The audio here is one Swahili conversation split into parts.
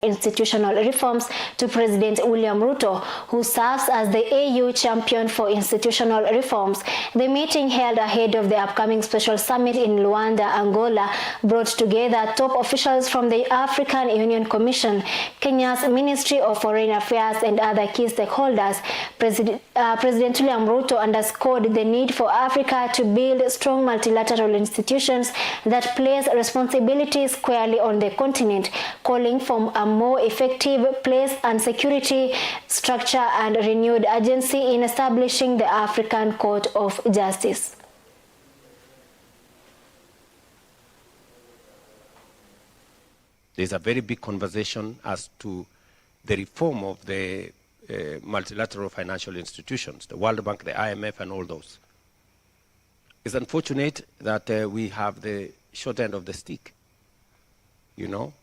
institutional reforms to President William Ruto, who serves as the AU champion for institutional reforms. The meeting, held ahead of the upcoming special summit in Luanda, Angola, brought together top officials from the African Union Commission, Kenya's Ministry of Foreign Affairs, and other key stakeholders. President William Ruto underscored the need for Africa to build strong multilateral institutions that place responsibility squarely on the continent, calling for a more effective place and security structure and renewed urgency in establishing the African Court of Justice. There's a very big conversation as to the reform of the multilateral financial institutions, the World Bank, the IMF, and all those. It's unfortunate that we have the short end of the stick. You know,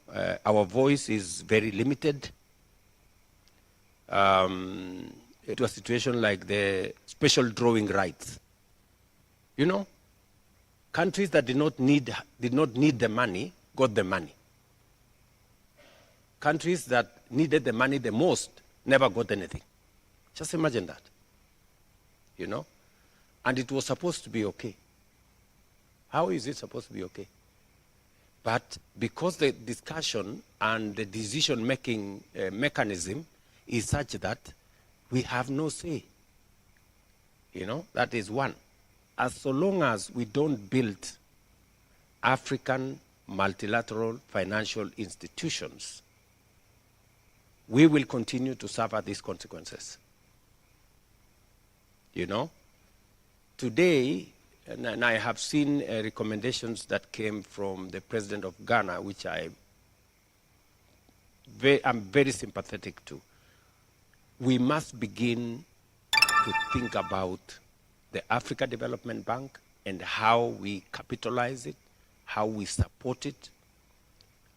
our voice is very limited. To a situation like the special drawing rights. You know, countries that did not need the money got the money. Countries that needed the money the most never got anything. Just imagine that. You know, and it was supposed to be okay. How is it supposed to be okay? But because the discussion and the decision-making mechanism is such that we have no say. You know, that is one. As so long as we don't build African multilateral financial institutions, we will continue to suffer these consequences. You know, today, and I have seen recommendations that came from the president of Ghana, which I'm very sympathetic to. We must begin to think about the Africa Development Bank and how we capitalize it, how we support it,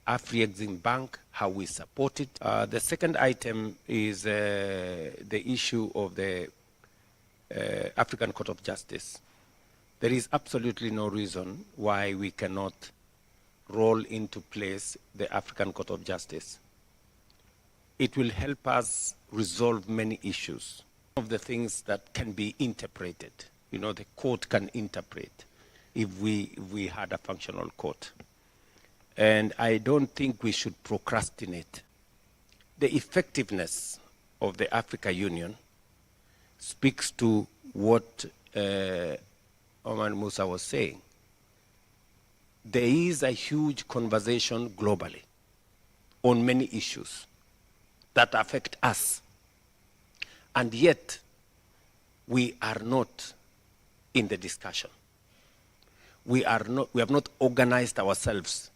Afrexim Bank, how we support it. The second item is the issue of the African Court of Justice. There is absolutely no reason why we cannot roll into place the African Court of Justice. It will help us resolve many issues. One of the things that can be interpreted, you know, the court can interpret if we had a functional court. And I don't think we should procrastinate. The effectiveness of the African Union speaks to what Omar Musa was saying. There is a huge conversation globally on many issues that affect us. And yet, we are not in the discussion. We have not organized ourselves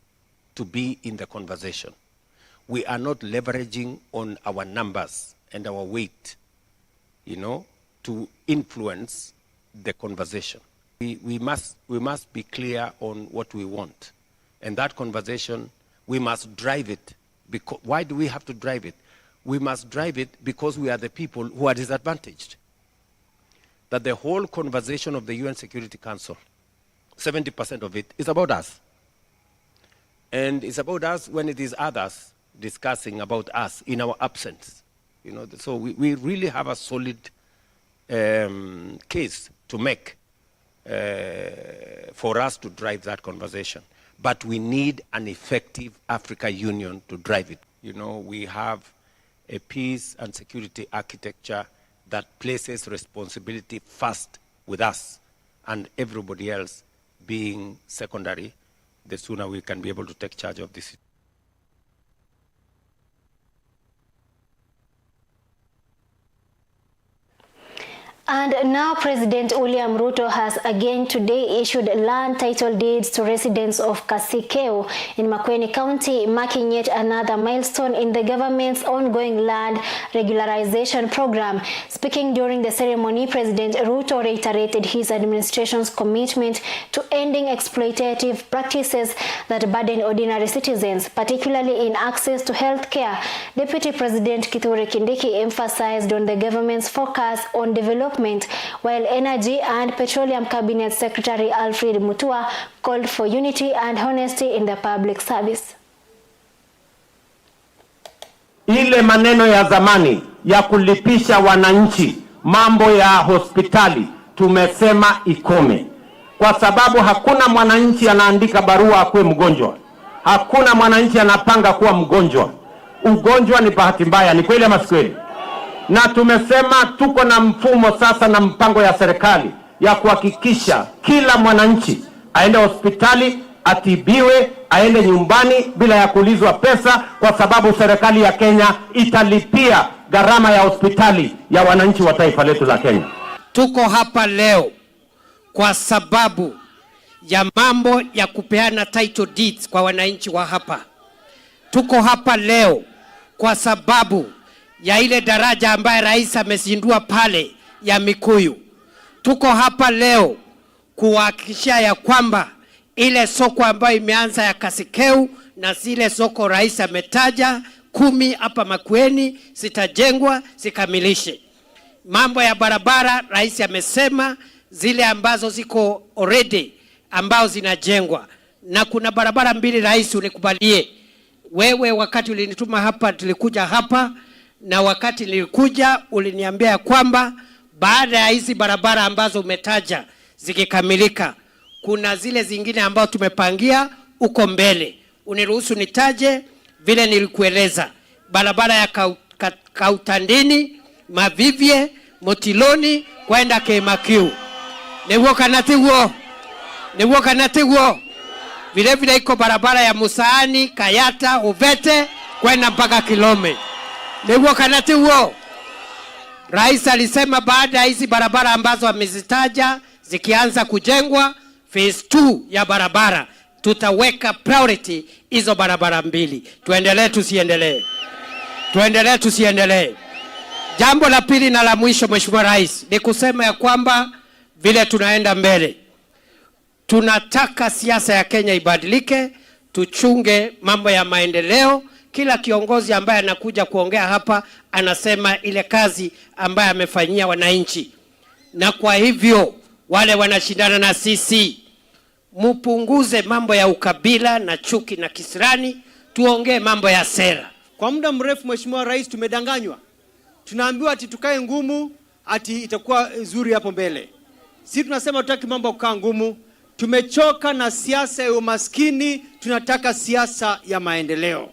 to be in the conversation. We are not leveraging on our numbers and our weight, you know, to influence the conversation. We must be clear on what we want. And that conversation, we must drive it. Because, why do we have to drive it? We must drive it because we are the people who are disadvantaged. That the whole conversation of the UN Security Council, 70% of it is about us. And it's about us when it is others discussing about us in our absence. You know, so we really have a solid case to make for us to drive that conversation. But we need an effective African Union to drive it. You know, we have a peace and security architecture that places responsibility first with us and everybody else being secondary. The sooner we can be able to take charge of this. And now President William Ruto has again today issued land title deeds to residents of Kasikeu in Makueni County, marking yet another milestone in the government's ongoing land regularization program. Speaking during the ceremony, President Ruto reiterated his administration's commitment to ending exploitative practices that burden ordinary citizens, particularly in access to health care. Deputy President Kithure Kindiki emphasized on the government's focus on development, while Energy and Petroleum Cabinet Secretary Alfred Mutua called for unity and honesty in the public service. ile maneno ya zamani ya kulipisha wananchi mambo ya hospitali tumesema ikome, kwa sababu hakuna mwananchi anaandika barua akuwe mgonjwa, hakuna mwananchi anapanga kuwa mgonjwa. Ugonjwa ni bahati mbaya, ni kweli ama si kweli? Na tumesema tuko na mfumo sasa na mpango ya serikali ya kuhakikisha kila mwananchi aende hospitali, atibiwe, aende nyumbani bila ya kuulizwa pesa, kwa sababu serikali ya Kenya italipia gharama ya hospitali ya wananchi wa taifa letu la Kenya. Tuko hapa leo kwa sababu ya mambo ya kupeana title deeds kwa wananchi wa hapa. Tuko hapa leo kwa sababu ya ile daraja ambaye rais amezindua pale ya Mikuyu. Tuko hapa leo kuhakikisha ya kwamba ile soko ambayo imeanza ya Kasikeu na zile soko rais ametaja 10 hapa Makueni zitajengwa zikamilishe. Mambo ya barabara rais amesema zile ambazo ziko already ambao zinajengwa, na kuna barabara 2 rais unikubalie wewe. Wakati ulinituma hapa tulikuja hapa, na wakati nilikuja uliniambia kwamba baada ya hizi barabara ambazo umetaja zikikamilika kuna zile zingine ambao tumepangia uko mbele. Uniruhusu nitaje vile nilikueleza: barabara ya Kautandini, Mavivye, Motiloni kwenda Kemakiu. Newo kanatiwo. Vile vile iko barabara ya Musaani, Kayata, Uvete kwenda mpaka Kilome. Newo kanatiwo. Rais alisema baada ya hizi barabara ambazo amezitaja zikianza kujengwa phase 2 ya barabara tutaweka priority hizo barabara 2. Tuendelee tusiendelee? Tuendelee tusiendelee? Jambo la pili na la mwisho, Mheshimiwa Rais, ni kusema ya kwamba vile tunaenda mbele, tunataka siasa ya Kenya ibadilike, tuchunge mambo ya maendeleo. Kila kiongozi ambaye anakuja kuongea hapa anasema ile kazi ambaye amefanyia wananchi, na kwa hivyo wale wanashindana na sisi mupunguze mambo ya ukabila na chuki na kisirani, tuongee mambo ya sera. Kwa muda mrefu Mheshimiwa Rais tumedanganywa. Tunaambiwa ati tukae ngumu, ati itakuwa nzuri hapo mbele. Sisi tunasema tutaki mambo kukaa ngumu. Tumechoka na siasa ya umaskini, tunataka siasa ya maendeleo.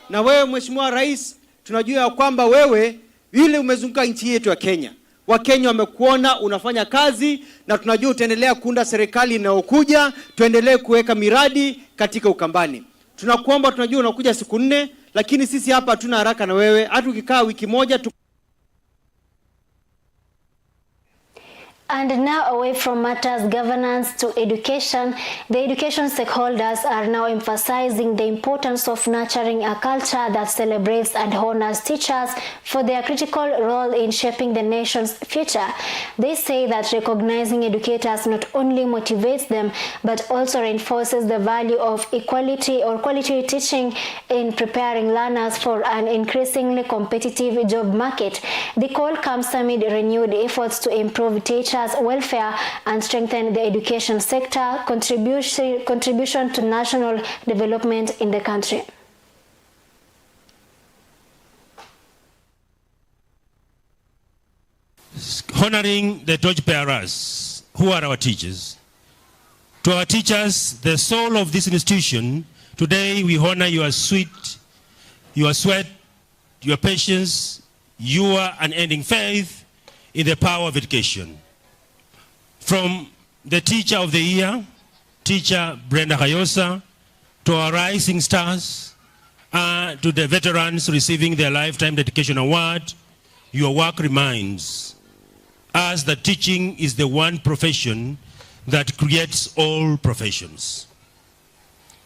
Na wewe Mheshimiwa Rais, tunajua ya kwamba wewe vile umezunguka nchi yetu ya Kenya, Wakenya wamekuona unafanya kazi, na tunajua utaendelea kuunda serikali inayokuja, tuendelee kuweka miradi katika Ukambani. Tunakuomba, tunajua unakuja siku 4, lakini sisi hapa hatuna haraka na wewe. Hata ukikaa wiki moja And now, away from matters governance to education, the education stakeholders are now emphasizing the importance of nurturing a culture that celebrates and honors teachers for their critical role in shaping the nation's future. They say that recognizing educators not only motivates them, but also reinforces the value of equality or quality teaching in preparing learners for an increasingly competitive job market. The call comes amid renewed efforts to improve teachers' welfare and strengthen the education sector contribution to national development in the country. Honoring the torchbearers who are our teachers. To our teachers, the soul of this institution, today we honor your sweat, your patience, your unending faith in the power of education. From the Teacher of the Year, Teacher Brenda Kayosa, to our rising stars, to the veterans receiving their Lifetime Dedication Award, your work reminds us that teaching is the one profession that creates all professions.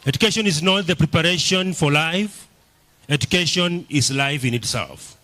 Education is not the preparation for life. Education is life in itself.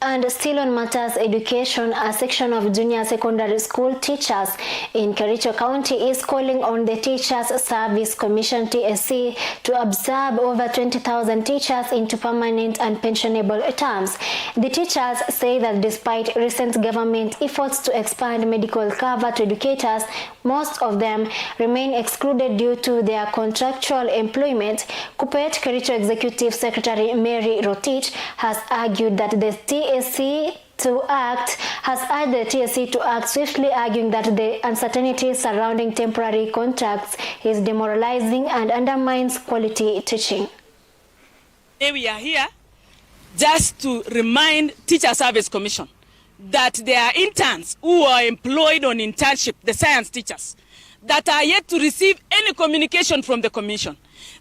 And still on matters education, a section of junior secondary school teachers in Kericho County is calling on the Teachers Service Commission TSC to absorb over 20,000 teachers into permanent and pensionable terms. The teachers say that despite recent government efforts to expand medical cover to educators, Most of them remain excluded due to their contractual employment. Kuppet Kericho Executive Secretary Mary Rotich has argued that the TSC has urged the TSC to act swiftly, arguing that the uncertainty surrounding temporary contracts is demoralizing and undermines quality teaching. Today we are here just to remind Teacher Service Commission that there are interns who are employed on internship, the science teachers, that are yet to receive any communication from the Commission.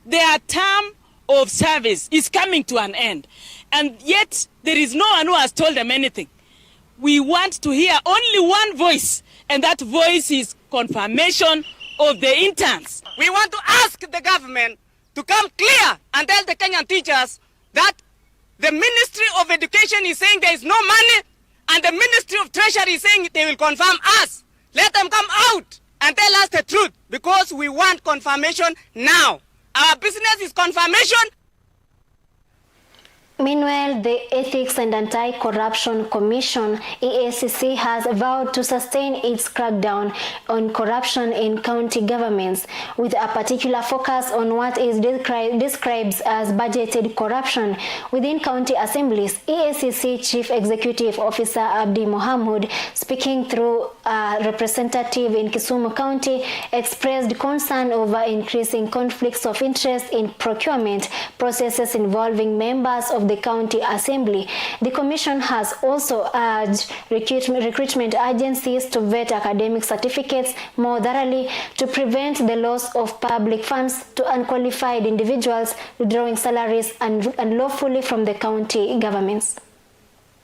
Their term of service is coming to an end, and yet there is no one who has told them anything. We want to hear only one voice, and that voice is confirmation of the interns. We want to ask the government to come clear and tell the Kenyan teachers that the Ministry of Education is saying there is no money, and the Ministry of Treasury is saying they will confirm us. Let them come out and tell us the truth, because we want confirmation now. Our business is confirmation. Meanwhile, the Ethics and Anti-Corruption Commission, EACC, has vowed to sustain its crackdown on corruption in county governments, with a particular focus on what is described as budgeted corruption within county assemblies. EACC Chief Executive Officer Abdi Mohamud, speaking through a representative in Kisumu County, expressed concern over increasing conflicts of interest in procurement processes involving members of the county assembly. The commission has also urged recruitment agencies to vet academic certificates more thoroughly to prevent the loss of public funds to unqualified individuals withdrawing salaries unlawfully from the county governments.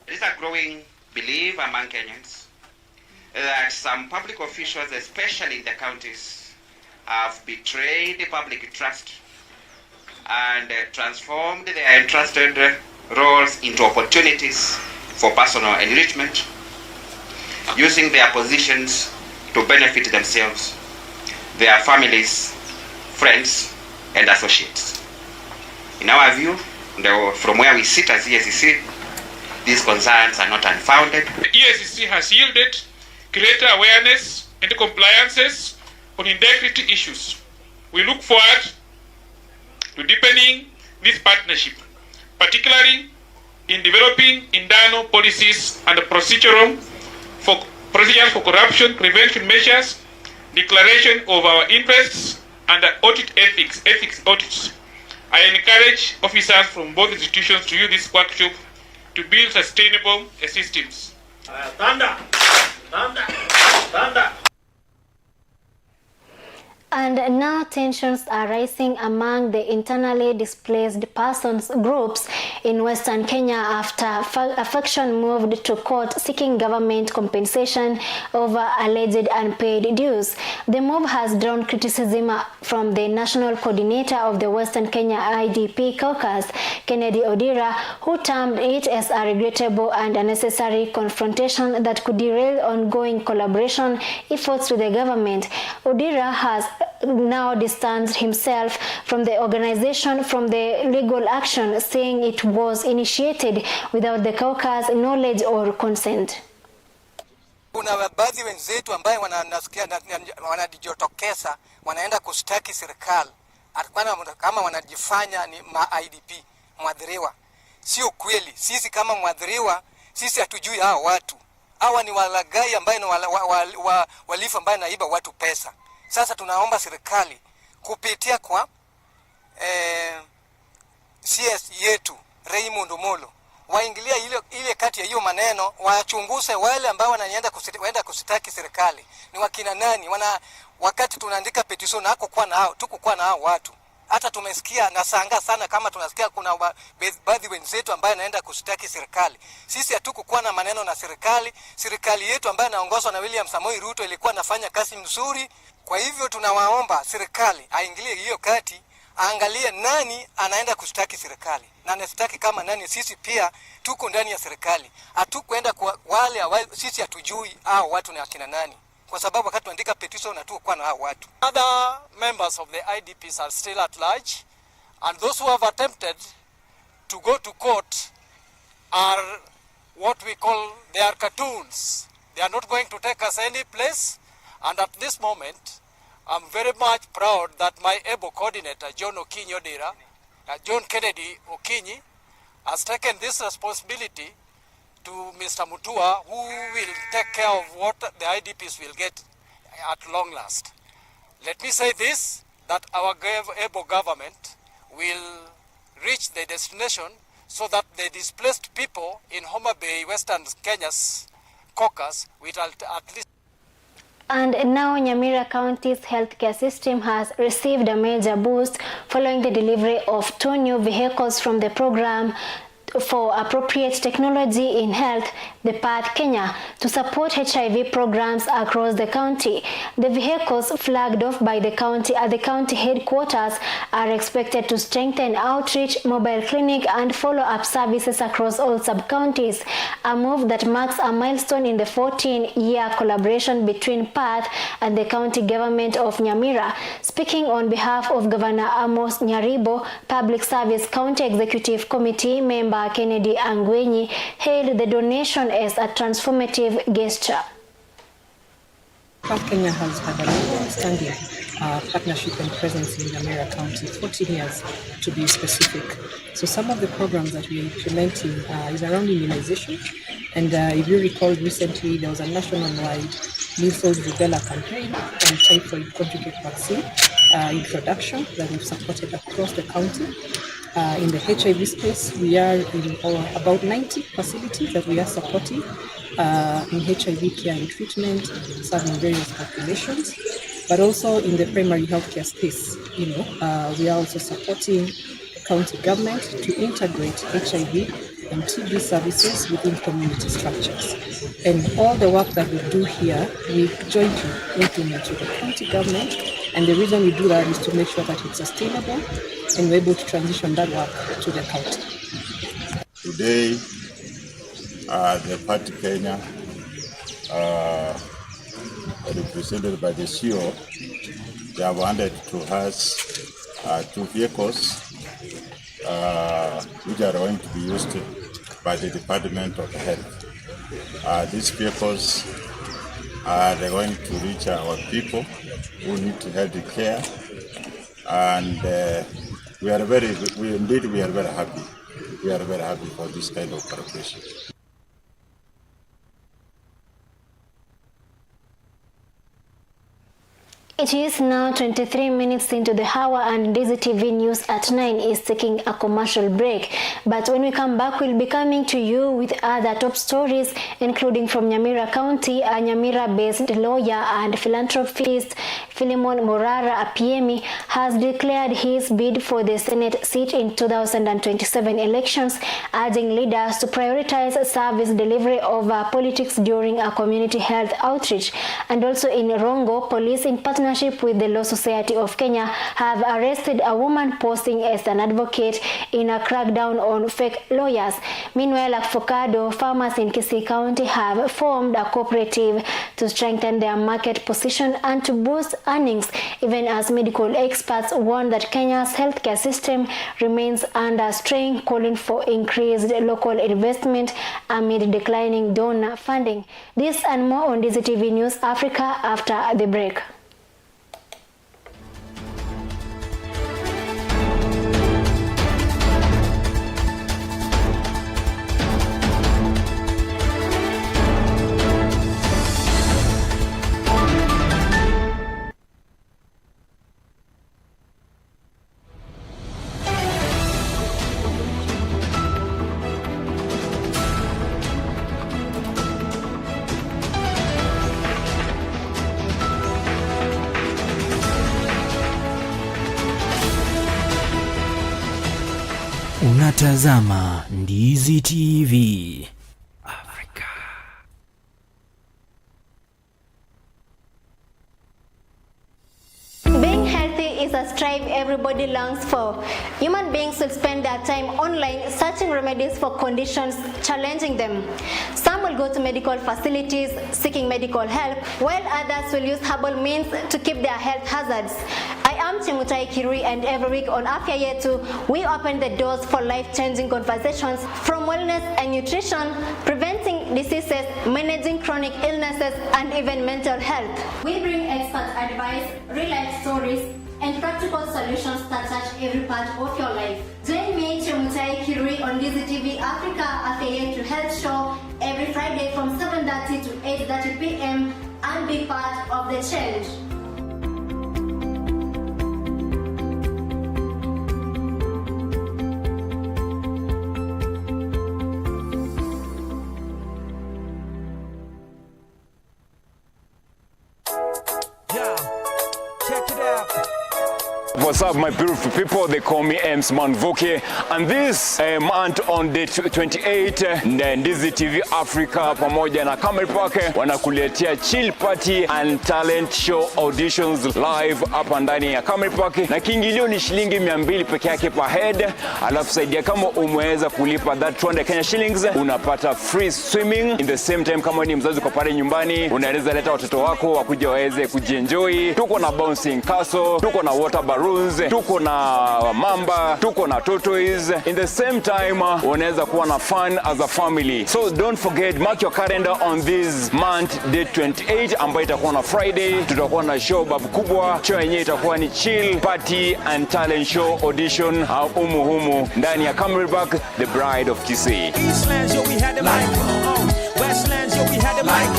There is a growing belief among Kenyans that some public officials, especially in the counties, have betrayed the public trust and transformed their entrusted roles into opportunities for personal enrichment, using their positions to benefit themselves, their families, friends, and associates. In our view, from where we sit as EACC, these concerns are not unfounded. The EACC has yielded greater awareness and compliances on integrity issues. We look forward to deepening this partnership, particularly in developing internal policies and procedures for corruption prevention measures, declaration of our interests, and audit ethics audits. I encourage officers from both institutions to use this workshop to build sustainable systems. Thunder! And now tensions are rising among the internally displaced persons groups in Western Kenya after a faction moved to court seeking government compensation over alleged unpaid dues. The move has drawn criticism from the national coordinator of the Western Kenya IDP caucus, Kennedy Odira, who termed it as a regrettable and unnecessary confrontation that could derail ongoing collaboration efforts with the government. Odira has now distanced himself from the organization from the legal action, saying it was initiated without the caucus knowledge or consent. Kuna baadhi wenzetu ambaye wanajitokeza wanaenda kushtaki serikali kama wanajifanya ni IDP mwadhiriwa. Sio kweli. Sisi kama mwadhiriwa, sisi hatujui hao watu. Hawa ni walagai ambaye ni walifu ambaye naiba watu pesa. Sasa tunaomba serikali kupitia kwa CS yetu Raymond Omolo waingilia ile kati ya hiyo maneno, wachunguze wale ambao wanaenda kusitaki serikali ni wakina nani. Wakati tunaandika petition tukukuwa na hao watu. Hata tumesikia na sanga sana kama tunasikia kuna baadhi wenzetu ambaye anaenda kusitaki serikali. Sisi hatukukuwa na maneno na serikali. Serikali yetu ambayo inaongozwa na William Samoei Ruto ilikuwa nafanya kazi nzuri. Kwa hivyo tunawaomba serikali aingilie hiyo kati, aangalie nani anaenda kushtaki serikali. Na anashtaki kama nani, sisi pia tuko ndani ya serikali. Hatukwenda kwa wale sisi hatujui hao watu ni akina nani. Kwa sababu wakati tunaandika petition hatukuwa na hao watu. Other members of the IDPs are still at large, and those who have attempted to go to court are what we call, they are cartoons. They are not going to take us any place, And at this moment, I'm very much proud that my able coordinator, John Kennedy Okinyi, has taken this responsibility to Mr. Mutua, who will take care of what the IDPs will get at long last. Let me say this, that our able government will reach the destination so that the displaced people in Homa Bay, Western Kenya's caucus, will at least. And now Nyamira County's healthcare system has received a major boost following the delivery of 2 new vehicles from the program for appropriate technology in health, the PATH Kenya, to support HIV programs across the county. The vehicles flagged off by the county at the county headquarters are expected to strengthen outreach, mobile clinic and follow-up services across all sub-counties, a move that marks a milestone in the 14-year collaboration between PATH and the county government of Nyamira. Speaking on behalf of Governor Amos Nyaribo, Public Service County Executive Committee member Kennedy Angwenyi hailed the donation as a transformative gesture. PATH Kenya has had a long-standing partnership and presence in Nyamira County, 14 years to be specific. So some of the programs that we are implementing is around immunization. And if you recall, recently there was a national-wide measles rubella campaign and typhoid conjugate vaccine introduction that we've supported across the county. In the HIV space, we are in about 90 facilities that we are supporting in HIV care and treatment, serving various populations, but also in the primary healthcare space. We are also supporting the county government to integrate HIV and TB services within community structures. And all the work that we do here, we jointly implement with the county government. And the reason we do that is to make sure that it's sustainable and we're able to transition that work to the county. Today, the PATH Kenya, represented by the CEO, they have handed to us 2 vehicles which are going to be used by the Department of Health. These vehicles are going to reach our people who need health care, and we are very happy. We are very happy for this kind of cooperation. It is now 23 minutes into the hour and DZTV News at 9 is taking a commercial break. But when we come back, we'll be coming to you with other top stories, including from Nyamira County. A Nyamira-based lawyer and philanthropist, Philemon Morara Apiemi, has declared his bid for the Senate seat in 2027 elections, urging leaders to prioritize service delivery over politics during a community health outreach. And also in Rongo, police in partnership with the Law Society of Kenya have arrested a woman posing as an advocate in a crackdown on fake lawyers. Meanwhile, avocado farmers in Kisii County have formed a cooperative to strengthen their market position and to boost earnings, even as medical experts warn that Kenya's healthcare system remains under strain, calling for increased local investment amid declining donor funding. This and more on DZTV News Africa after the break. Unatazama DZTV Africa. Being healthy is a strive everybody longs for. Human beings will spend their time online searching remedies for conditions challenging them. Some will go to medical facilities seeking medical help, while others will use herbal means to keep their health hazards. I am I'm Chemutai Kirui, and every week on Afya Yetu, we open the doors for life-changing conversations from wellness and nutrition, preventing diseases, managing chronic illnesses, and even mental health. We bring expert advice, real-life stories, and practical solutions that touch every part of your life. Join me, Chemutai Kirui, on DZTV Africa Afya Yetu Health Show every Friday from 7:30 to 8:30 p.m. and be part of the change. What's up, my beautiful people? They call me Ems Manvoke, and this month on day 28 Ndizi TV Africa pamoja na Camel Park wanakuletea chill party and talent show auditions live hapa ndani ya Camel Park, na kiingilio ni shilingi 200 peke yake per head. Alafu saidia kama umeweza kulipa that 200 Kenya shillings unapata free swimming. In the same time, kama ni mzazi kwa pale nyumbani unaweza leta watoto wako wakuja waweze kujienjoy. Tuko na bouncing castle, tuko na water balloons, tuko na mamba, tuko na tortoise. In the same time, unaweza kuwa na fun as a family. So don't forget, mark your calendar on this month, date 28, ambayo itakuwa na Friday. Tutakuwa na show babu kubwa. Show yenyewe itakuwa ni chill party and talent show audition humu ndani ya Camel Park, the bride of Kisii. Eastlands, yo, we had the mic. Westlands, yo, we had the mic.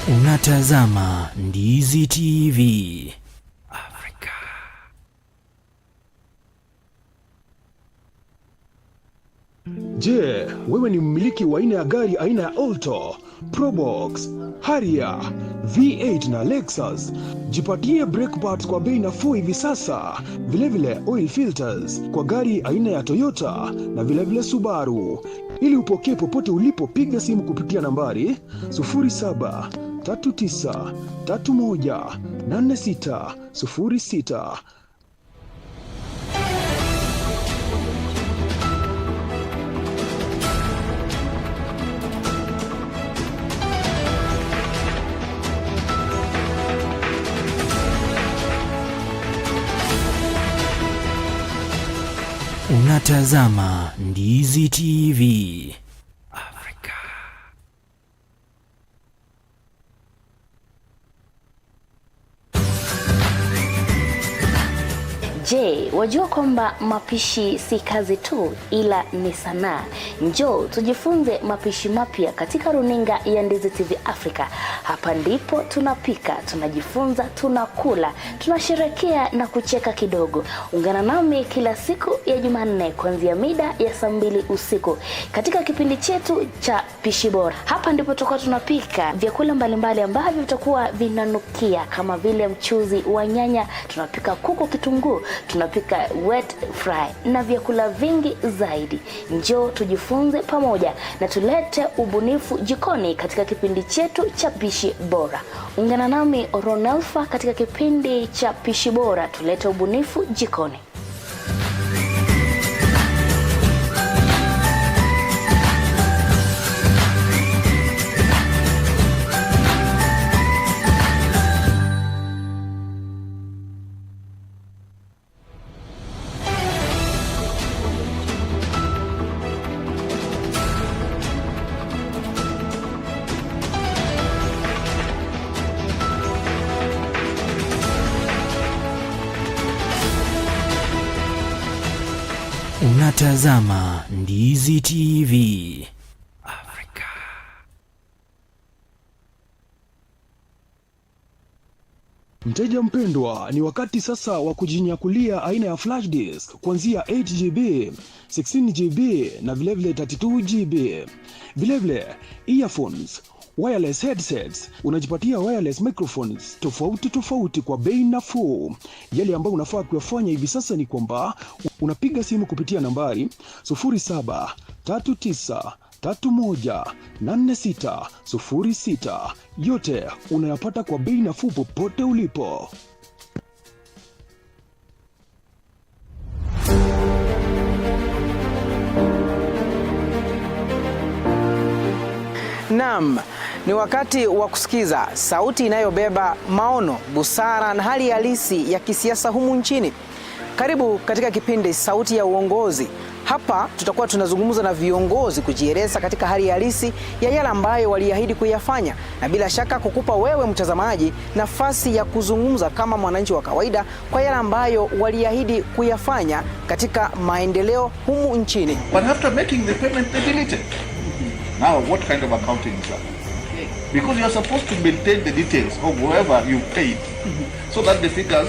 Unatazama Ndizi TV Africa. Je, wewe ni mmiliki wa aina ya gari aina ya Alto, Probox, Harrier, V8 na Lexus? Jipatie brake parts kwa bei nafuu hivi sasa. Vilevile oil filters kwa gari aina ya Toyota na vilevile Subaru. Ili upokee popote ulipo, piga simu kupitia nambari 0739318606. Unatazama Ndizi TV Africa. Je, wajua kwamba mapishi si kazi tu ila ni sanaa? Njoo tujifunze mapishi mapya katika runinga ya Ndizi TV Africa. Hapa ndipo tunapika, tunajifunza, tunakula, tunasherehekea na kucheka kidogo. Ungana nami kila siku ya Jumanne kuanzia mida ya saa 2 usiku katika kipindi chetu cha Pishi Bora. Hapa ndipo tutakuwa tunapika vyakula mbalimbali ambavyo vitakuwa vinanukia kama vile mchuzi wa nyanya, tunapika kuku kitunguu, tunapika wet fry na vyakula vingi zaidi. Njoo tujifunze pamoja na tulete ubunifu jikoni katika kipindi chetu cha Pishi Bora. Ungana nami Ronalfa katika kipindi cha Pishi Bora, tulete ubunifu jikoni. Unatazama Ndizi TV Africa. Mteja mpendwa, ni wakati sasa wa kujinyakulia aina ya flash disk kuanzia 8GB, 16GB na vilevile 32GB. Vilevile earphones, wireless headsets, unajipatia wireless microphones tofauti kwa bei nafuu. Yale ambayo unafaa kuyafanya hivi sasa ni kwamba unapiga simu kupitia nambari 0739 314606. Yote unayapata kwa bei nafuu popote ulipo. Naam, ni wakati wa kusikiza sauti inayobeba maono, busara na hali halisi ya kisiasa humu nchini. Karibu katika kipindi Sauti ya Uongozi. Hapa tutakuwa tunazungumza na viongozi kujieleza katika hali halisi ya yale ambayo waliahidi kuyafanya, na bila shaka kukupa wewe mtazamaji nafasi ya kuzungumza kama mwananchi wa kawaida kwa yale ambayo waliahidi kuyafanya katika maendeleo humu nchini. But after making the payment, they deleted. Now, what kind of accounting is that? Because you are supposed to maintain the details of whoever you paid, so that the figures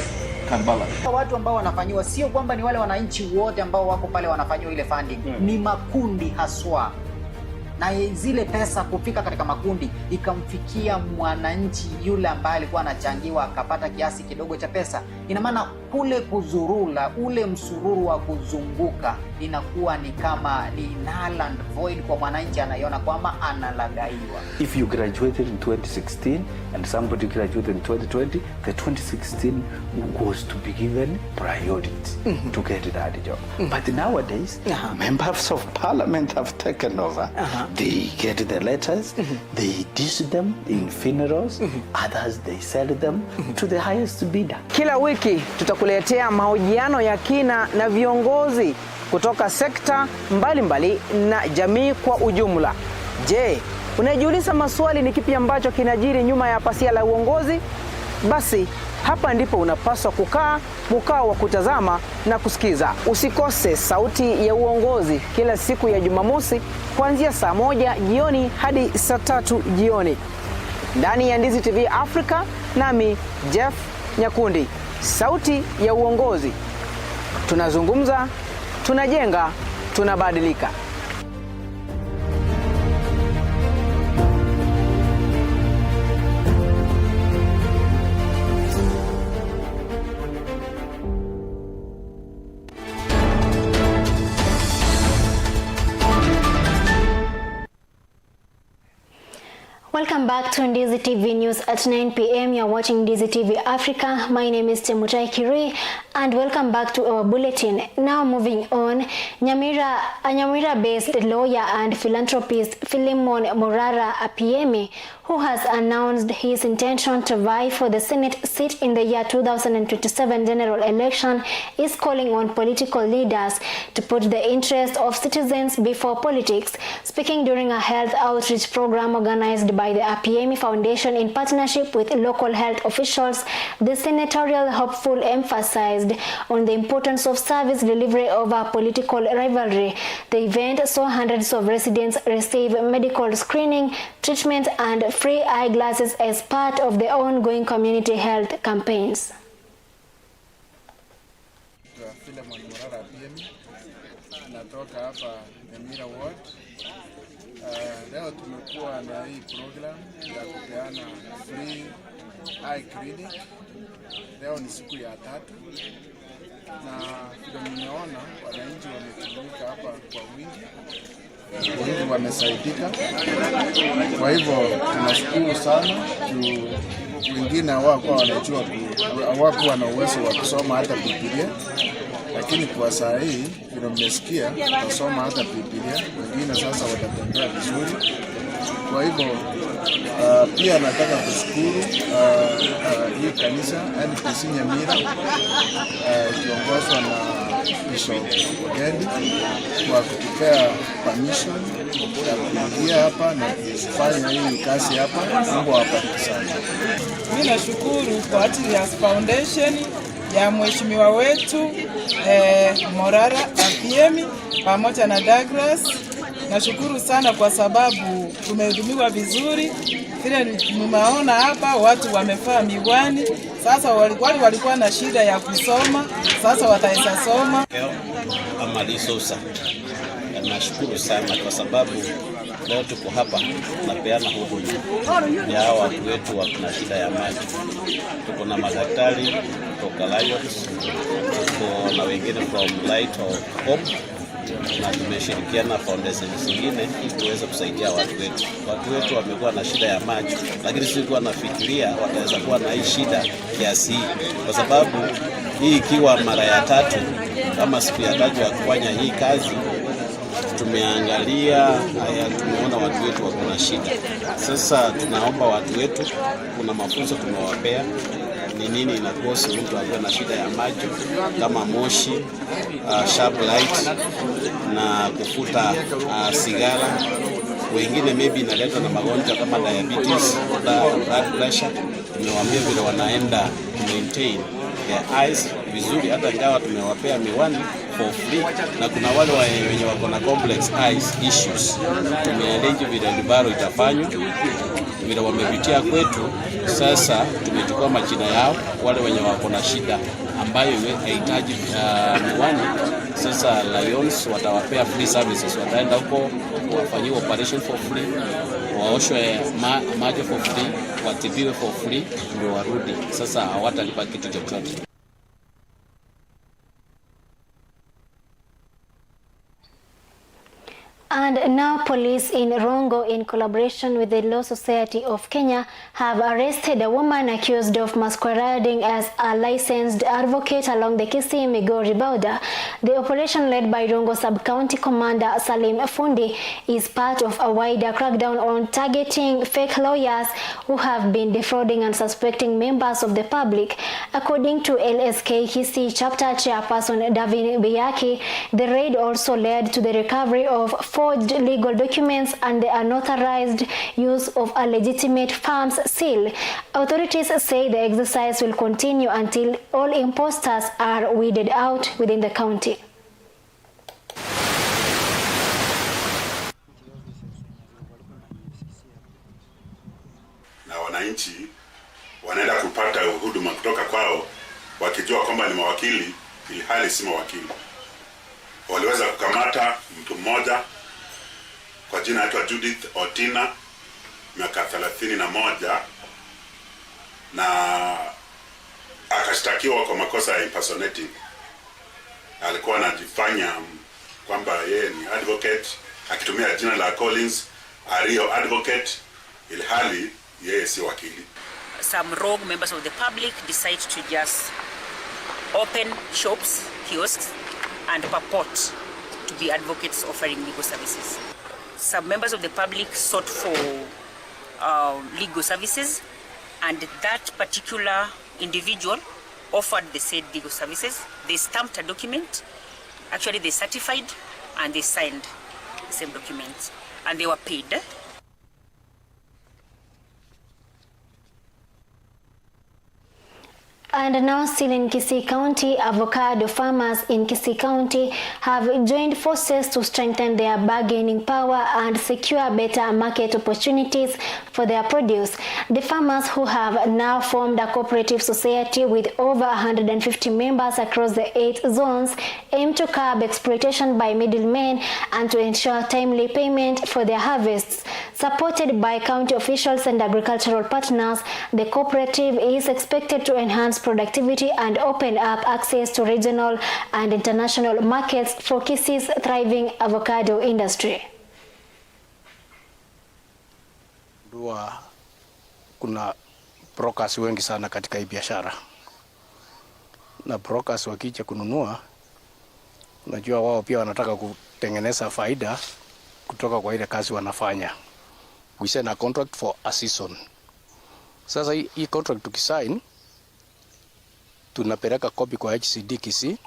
can balance. Watu ambao wanafanyiwa sio kwamba ni wale wananchi wote ambao wako pale wanafanyiwa ile funding. Ni makundi haswa. Na zile pesa kufika katika makundi ikamfikia mwananchi yule ambaye alikuwa anachangiwa akapata kiasi kidogo cha pesa. Ina maana kule kuzurula, ule msururu wa kuzunguka inakuwa ni kama ni null and void kwa mwananchi, anaiona kwamba analagaiwa. If you graduated in 2016 and somebody graduated in 2020, the 2016 was to be given priority to get that job. But nowadays, members of parliament have taken over. They get the letters, they dish them in funerals, others they sell them to the highest bidder. Kila wiki tutakuletea mahojiano ya kina na viongozi kutoka sekta mbalimbali na jamii kwa ujumla. Je, unajiuliza maswali ni kipi ambacho kinajiri nyuma ya pasia la uongozi? Basi hapa ndipo unapaswa kukaa mkao wa kutazama na kusikiza. Usikose Sauti ya Uongozi kila siku ya Jumamosi kuanzia saa 1 jioni hadi saa 3 jioni. Ndani ya Ndizi TV Africa, nami Jeff Nyakundi. Sauti ya Uongozi. Tunazungumza, tunajenga, tunabadilika. Welcome back to Ndizi TV News at 9 p.m. You're watching Ndizi TV Africa. My name is Temutai Kiri and welcome back to our bulletin. Now moving on, a Nyamira-based lawyer and philanthropist Philemon Morara Apiemi, who has announced his intention to vie for the Senate seat in the year 2027 general election, is calling on political leaders to put the interest of citizens before politics. Speaking during a health outreach program organized by the Apiemi Foundation in partnership with local health officials, the senatorial hopeful emphasized on the importance of service delivery over political rivalry. The event saw hundreds of residents receive medical screening, treatment, and free eyeglasses as part of the ongoing community health campaigns. Philemon Morara Apiemi, natoka hapa Nyamira Ward. Leo tumekuwa na hii program ya kupeana free eye clinic. Leo ni siku ya 3 na vile mmeona wananchi wametumika hapa kwa wingi, wamesaidika. Kwa hivyo tunashukuru sana. Wengine hawakuwa wanajua, hawakuwa na uwezo wa kusoma hata Biblia, lakini kwa saa hii vile mmesikia wasoma hata Biblia, wengine sasa watatembea vizuri. Kwa hivyo pia nataka kushukuru hii kanisa NPC Nyamira kiongozwa na Bishop Ogendi kwa kutupea permission ya kuingia hapa na kufanya hii kazi hapa. Mungu awabariki sana. Mimi nashukuru kwa Atlas Foundation ya mheshimiwa wetu Morara Apiemi pamoja na Douglas. Nashukuru sana kwa sababu tumehudumiwa vizuri. Vile nimeona hapa watu wamevaa miwani. Sasa walikuwa na shida ya kusoma, sasa wataweza soma. Amalisosa. Nashukuru sana kwa sababu leo tuko hapa napeana huduma ya watu wetu wana shida ya macho. Tuko na madaktari kutoka Lions, tuko na wengine from Light of Hope, na tumeshirikiana na foundations zingine ili tuweze kusaidia watu wetu. Watu wetu wamekuwa na shida ya macho, lakini sikuwa nafikiria wataweza kuwa na hii shida kiasi hii, kwa sababu hii ikiwa mara ya tatu kama siku ya tatu ya kufanya hii kazi, tumeangalia haya, tumeona watu wetu wako na shida. Sasa tunaomba watu wetu, kuna mafunzo tumewapea ni nini inakosa mtu akiwa na shida ya macho kama moshi, sharp light na kufuta sigara. Wengine maybe inaletwa na magonjwa kama diabetes, blood pressure. Tumewaambia vile wanaenda maintain their eyes vizuri, hata ingawa tumewapea miwani for free, na kuna wale wenye wako na complex eyes issues tumearrange vile libaro itafanywa vile wamepitia kwetu. Sasa tumechukua majina yao wale wenye wako na shida ambayo haihitaji miwani. Sasa Lions watawapea free services, wataenda huko wafanyiwe operation for free, waoshwe macho for free, watibiwe for free, ndio warudi. Sasa hawatalipa kitu chochote. And now police in Rongo, in collaboration with the Law Society of Kenya, have arrested a woman accused of masquerading as a licensed advocate along the Kisii-Migori border. The operation, led by Rongo Sub-County Commander Salim Fundi, is part of a wider crackdown on targeting fake lawyers who have been defrauding unsuspecting members of the public. According to LSK Kisii Chapter Chairperson Davin Biyaki, the raid also led to the recovery of forged legal documents and the unauthorized use of a legitimate farm's seal. Authorities say the exercise will continue until all imposters are weeded out within the county. Na wananchi wanaenda kupata huduma kutoka kwao wakijua kwamba ni mawakili ili hali si mawakili. Waliweza kukamata mtu mmoja kwa jina aitwa Judith Otina, miaka 31, na akashtakiwa kwa makosa ya impersonating. Alikuwa anajifanya kwamba yeye ni advocate akitumia jina la Collins Ario Advocate, ili hali yeye si wakili. Some rogue members of the public decide to just open shops, kiosks, and purport to be advocates offering legal services. Some members of the public sought for legal services, and that particular individual offered the said legal services. They stamped a document, actually they certified and they signed the same document, and they were paid. And now, still in Kisii County, avocado farmers in Kisii County have joined forces to strengthen their bargaining power and secure better market opportunities for their produce. The farmers, who have now formed a cooperative society with over 150 members across the 8 zones, aim to curb exploitation by middlemen and to ensure timely payment for their harvests. Supported by county officials and agricultural partners, the cooperative is expected to enhance productivity and open up access to regional and international markets for Kisii's thriving avocado industry. Kuna brokers wengi sana katika hii biashara, na brokers wakija kununua, unajua wao pia wanataka kutengeneza faida kutoka kwa ile kazi wanafanya. We sign a contract for a season. Sasa hii contract tukisign, tunapeleka copy kwa HCD Kisii,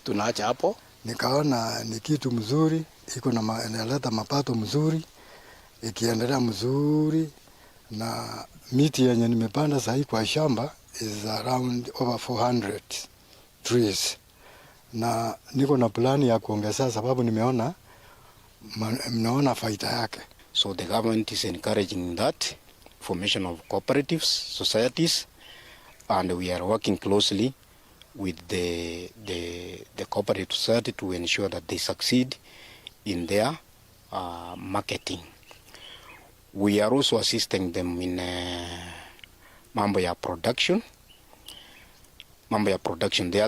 tunaacha hapo. Nikaona ni kitu mzuri, iko na inaleta mapato mzuri, ikiendelea mzuri, na miti yenye nimepanda sasa kwa shamba is around over 400 trees. Na niko na plani ya kuongeza sababu nimeona faida yake. So the government is encouraging that formation of cooperatives, societies, and we are working closely with the cooperative society to ensure that they succeed in their marketing. We are also assisting them in mambo ya production, mambo ya production. The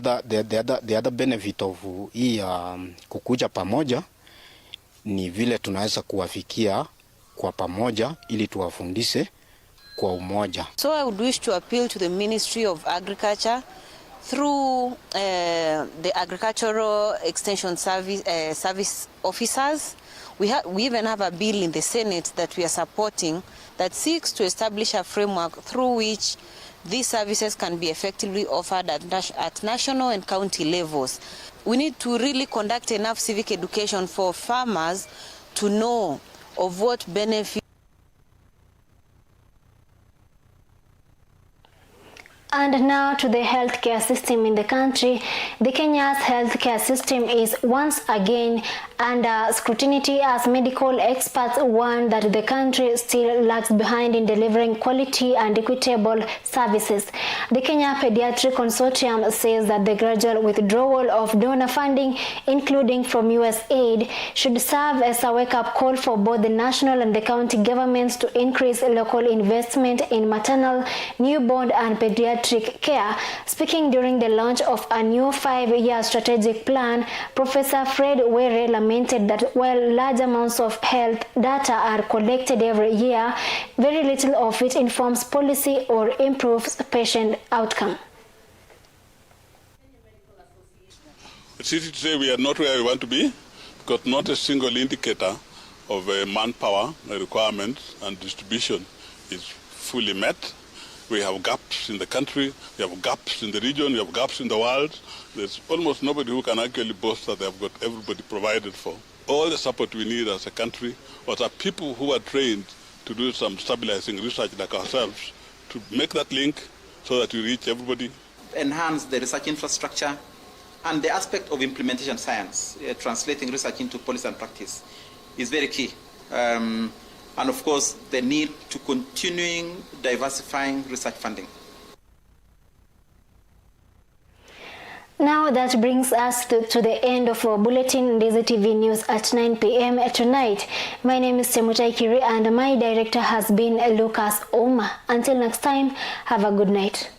other benefit of hii kukuja pamoja ni vile tunaweza kuwafikia kwa pamoja ili tuwafundishe kwa umoja. So I would wish to appeal to the Ministry of Agriculture through the Agricultural Extension Service officers. We even have a bill in the Senate that we are supporting that seeks to establish a framework through which these services can be effectively offered at national and county levels. We need to really conduct enough civic education for farmers to know of what benefit. And now to the healthcare system in the country. The Kenya's healthcare system is once again under scrutiny as medical experts warn that the country still lags behind in delivering quality and equitable services. The Kenya Pediatric Consortium says that the gradual withdrawal of donor funding, including from USAID, should serve as a wake-up call for both the national and the county governments to increase local investment in maternal, newborn and pediatric care. Speaking during the launch of a new 5-year strategic plan, Professor Fred Were lamented that while large amounts of health data are collected every year, very little of it informs policy or improves patient outcome. It's easy to say we are not where we want to be because not a single indicator of manpower requirements and distribution is fully met. We have gaps in the country, we have gaps in the region, we have gaps in the world. There's almost nobody who can actually boast that they have got everybody provided for. All the support we need as a country was are people who are trained to do some stabilizing research like ourselves to make that link so that we reach everybody. Enhance the research infrastructure and the aspect of implementation science, translating research into policy and practice is very key. And of course, the need to continuing diversifying research funding. Now that brings us to the end of our bulletin, Ndizi TV News at 9 p.m. tonight. My name is Temutai Kiri and my director has been Lucas Oma. Until next time, have a good night.